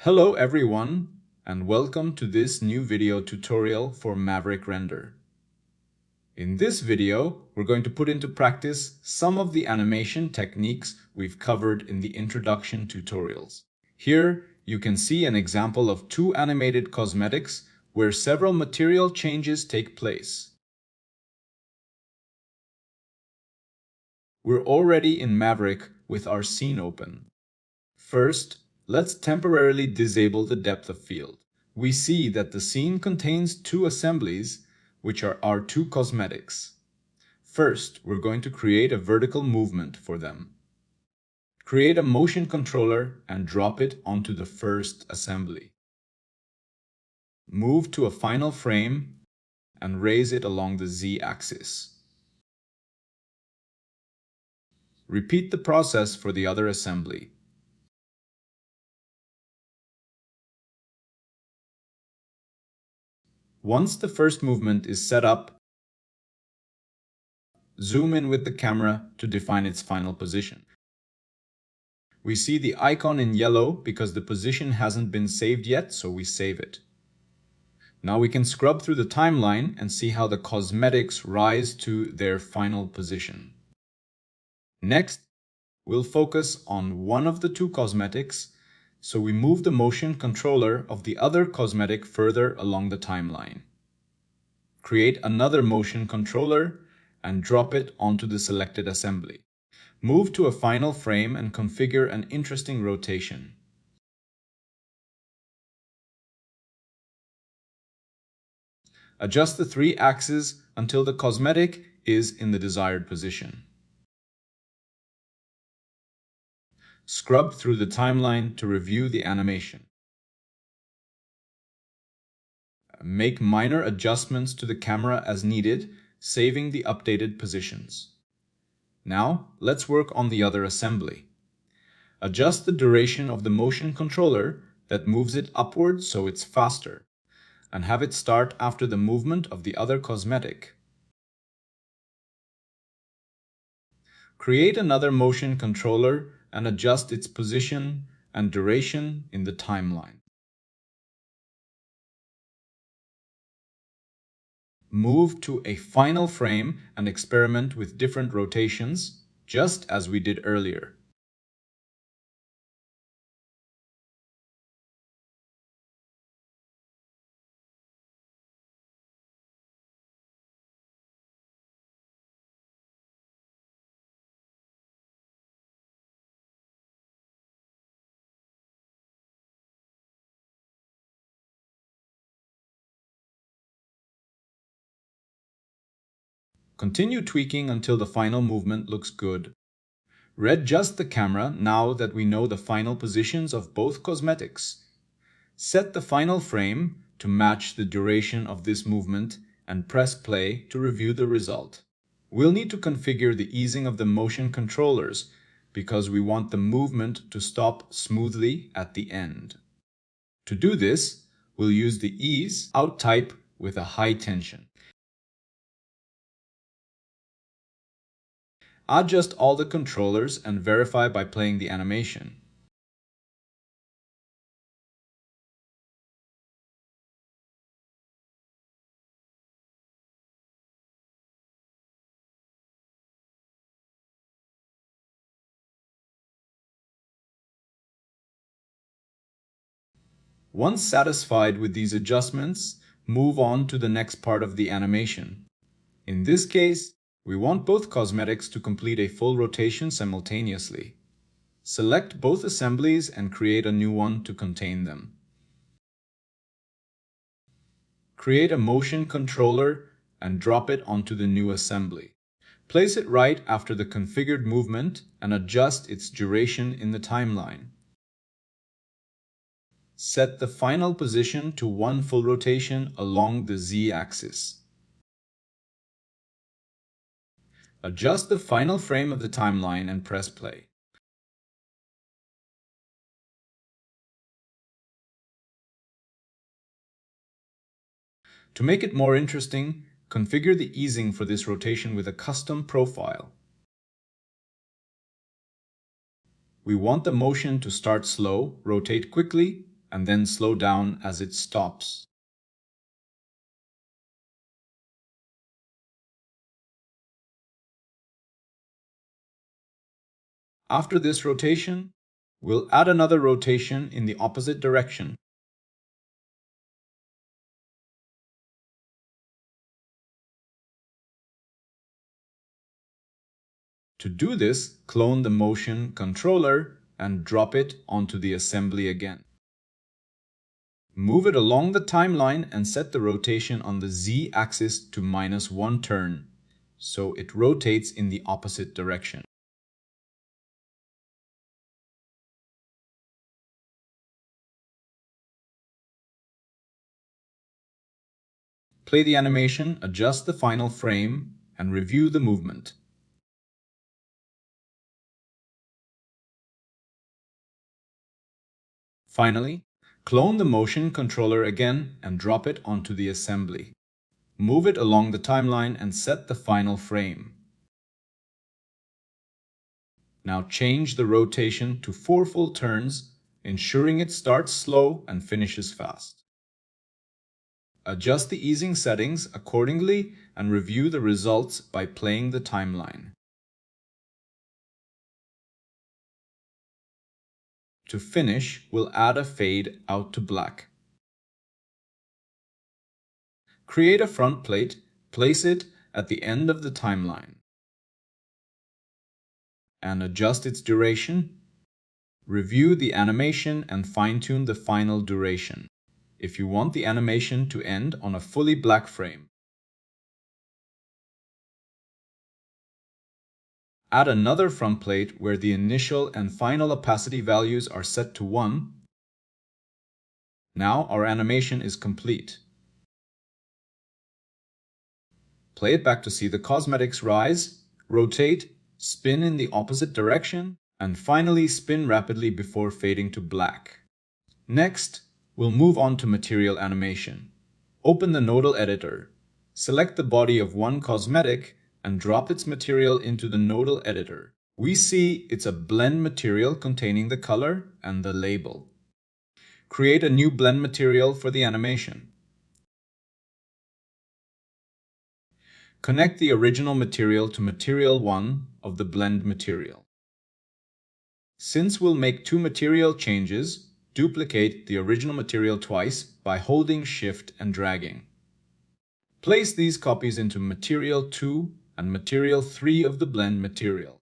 Hello everyone, and welcome to this new video tutorial for Maverick Render. In this video, we're going to put into practice some of the animation techniques we've covered in the introduction tutorials. Here, you can see an example of two animated cosmetics where several material changes take place. We're already in Maverick with our scene open. First, let's temporarily disable the depth of field. We see that the scene contains two assemblies, which are our two cosmetics. First, we're going to create a vertical movement for them. Create a motion controller and drop it onto the first assembly. Move to a final frame and raise it along the Z-axis. Repeat the process for the other assembly. Once the first movement is set up, zoom in with the camera to define its final position. We see the icon in yellow because the position hasn't been saved yet, so we save it. Now we can scrub through the timeline and see how the cosmetics rise to their final position. Next, we'll focus on one of the two cosmetics, so we move the motion controller of the other cosmetic further along the timeline. Create another motion controller and drop it onto the selected assembly. Move to a final frame and configure an interesting rotation. Adjust the three axes until the cosmetic is in the desired position. Scrub through the timeline to review the animation. Make minor adjustments to the camera as needed, saving the updated positions. Now, let's work on the other assembly. Adjust the duration of the motion controller that moves it upward so it's faster, and have it start after the movement of the other cosmetic. Create another motion controller and adjust its position and duration in the timeline. Move to a final frame and experiment with different rotations, just as we did earlier. Continue tweaking until the final movement looks good. Readjust the camera now that we know the final positions of both cosmetics. Set the final frame to match the duration of this movement and press play to review the result. We'll need to configure the easing of the motion controllers because we want the movement to stop smoothly at the end. To do this, we'll use the ease out type with a high tension. Adjust all the controllers and verify by playing the animation. Once satisfied with these adjustments, move on to the next part of the animation. In this case, we want both cosmetics to complete a full rotation simultaneously. Select both assemblies and create a new one to contain them. Create a motion controller and drop it onto the new assembly. Place it right after the configured movement and adjust its duration in the timeline. Set the final position to one full rotation along the Z-axis. Adjust the final frame of the timeline and press play. To make it more interesting, configure the easing for this rotation with a custom profile. We want the motion to start slow, rotate quickly, and then slow down as it stops. After this rotation, we'll add another rotation in the opposite direction. To do this, clone the motion controller and drop it onto the assembly again. Move it along the timeline and set the rotation on the Z-axis to -1 turn, so it rotates in the opposite direction. Play the animation, adjust the final frame, and review the movement. Finally, clone the motion controller again and drop it onto the assembly. Move it along the timeline and set the final frame. Now change the rotation to 4 full turns, ensuring it starts slow and finishes fast. Adjust the easing settings accordingly and review the results by playing the timeline. To finish, we'll add a fade out to black. Create a front plate, place it at the end of the timeline, and adjust its duration. Review the animation and fine-tune the final duration, if you want the animation to end on a fully black frame. Add another front plate where the initial and final opacity values are set to 1. Now our animation is complete. Play it back to see the cosmetics rise, rotate, spin in the opposite direction, and finally spin rapidly before fading to black. Next, we'll move on to material animation. Open the nodal editor. Select the body of one cosmetic and drop its material into the nodal editor. We see it's a blend material containing the color and the label. Create a new blend material for the animation. Connect the original material to material 1 of the blend material. Since we'll make 2 material changes, duplicate the original material twice by holding Shift and dragging. Place these copies into material 2 and material 3 of the blend material.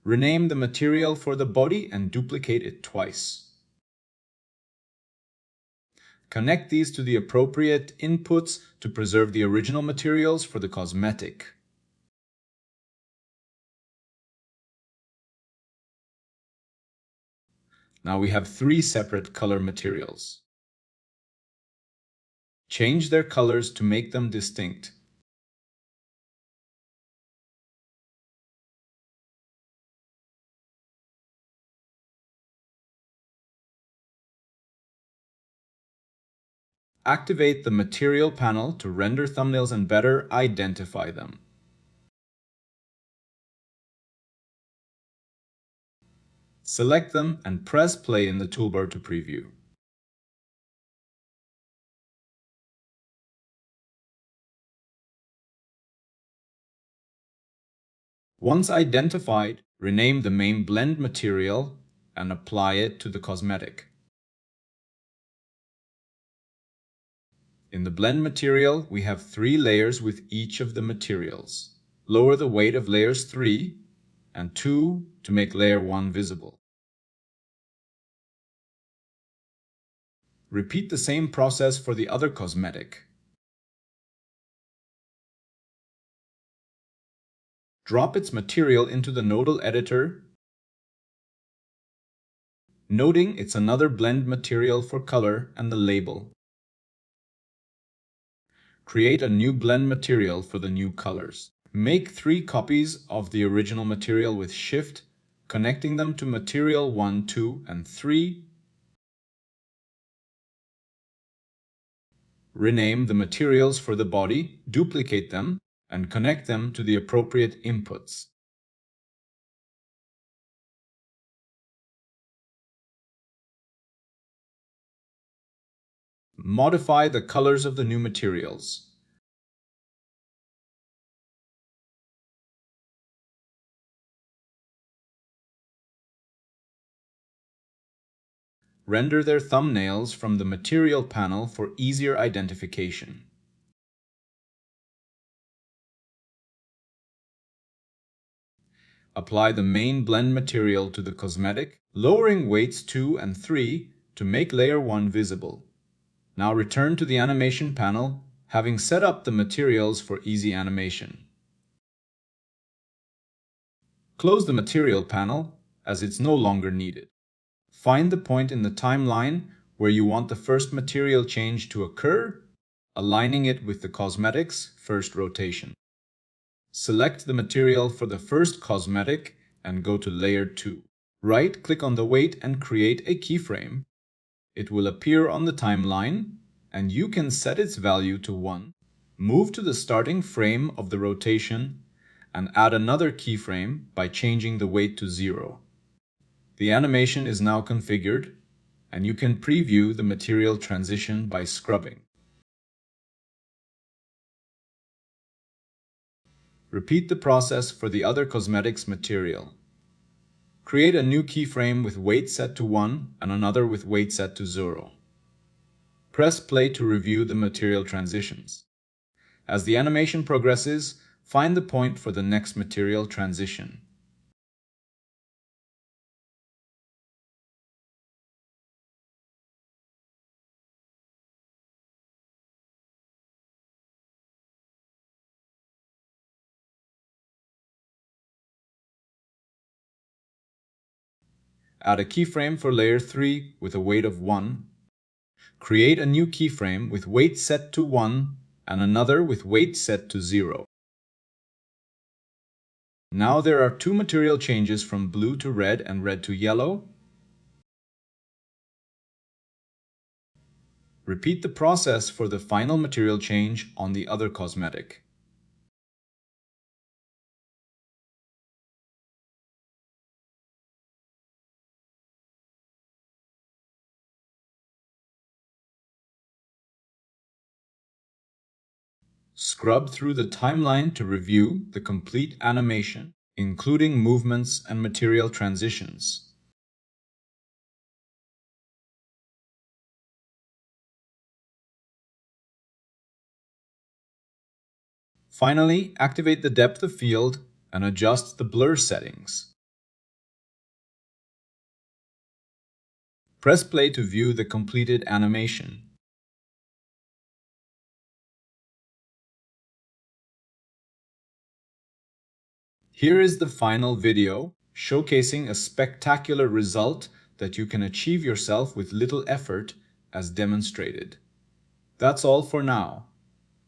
Rename the material for the body and duplicate it twice. Connect these to the appropriate inputs to preserve the original materials for the cosmetic. Now we have 3 separate color materials. Change their colors to make them distinct. Activate the Material panel to render thumbnails and better identify them. Select them and press play in the toolbar to preview. Once identified, rename the main blend material and apply it to the cosmetic. In the blend material, we have 3 layers with each of the materials. Lower the weight of layers 3 and 2 to make layer 1 visible. Repeat the same process for the other cosmetic. Drop its material into the nodal editor, noting it's another blend material for color and the label. Create a new blend material for the new colors. Make 3 copies of the original material with Shift, connecting them to material 1, 2, and 3. Rename the materials for the body, duplicate them, and connect them to the appropriate inputs. Modify the colors of the new materials. Render their thumbnails from the material panel for easier identification. Apply the main blend material to the cosmetic, lowering weights 2 and 3 to make layer 1 visible. Now return to the animation panel, having set up the materials for easy animation. Close the material panel, as it's no longer needed. Find the point in the timeline where you want the first material change to occur, aligning it with the cosmetic's first rotation. Select the material for the first cosmetic and go to Layer 2. Right-click on the weight and create a keyframe. It will appear on the timeline, and you can set its value to 1. Move to the starting frame of the rotation and add another keyframe by changing the weight to 0. The animation is now configured, and you can preview the material transition by scrubbing. Repeat the process for the other cosmetics material. Create a new keyframe with weight set to 1 and another with weight set to 0. Press play to review the material transitions. As the animation progresses, find the point for the next material transition. Add a keyframe for layer 3 with a weight of 1. Create a new keyframe with weight set to 1 and another with weight set to 0. Now there are 2 material changes from blue to red and red to yellow. Repeat the process for the final material change on the other cosmetic. Scrub through the timeline to review the complete animation, including movements and material transitions. Finally, activate the depth of field and adjust the blur settings. Press play to view the completed animation. Here is the final video, showcasing a spectacular result that you can achieve yourself with little effort, as demonstrated. That's all for now.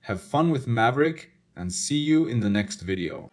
Have fun with Maverick and see you in the next video.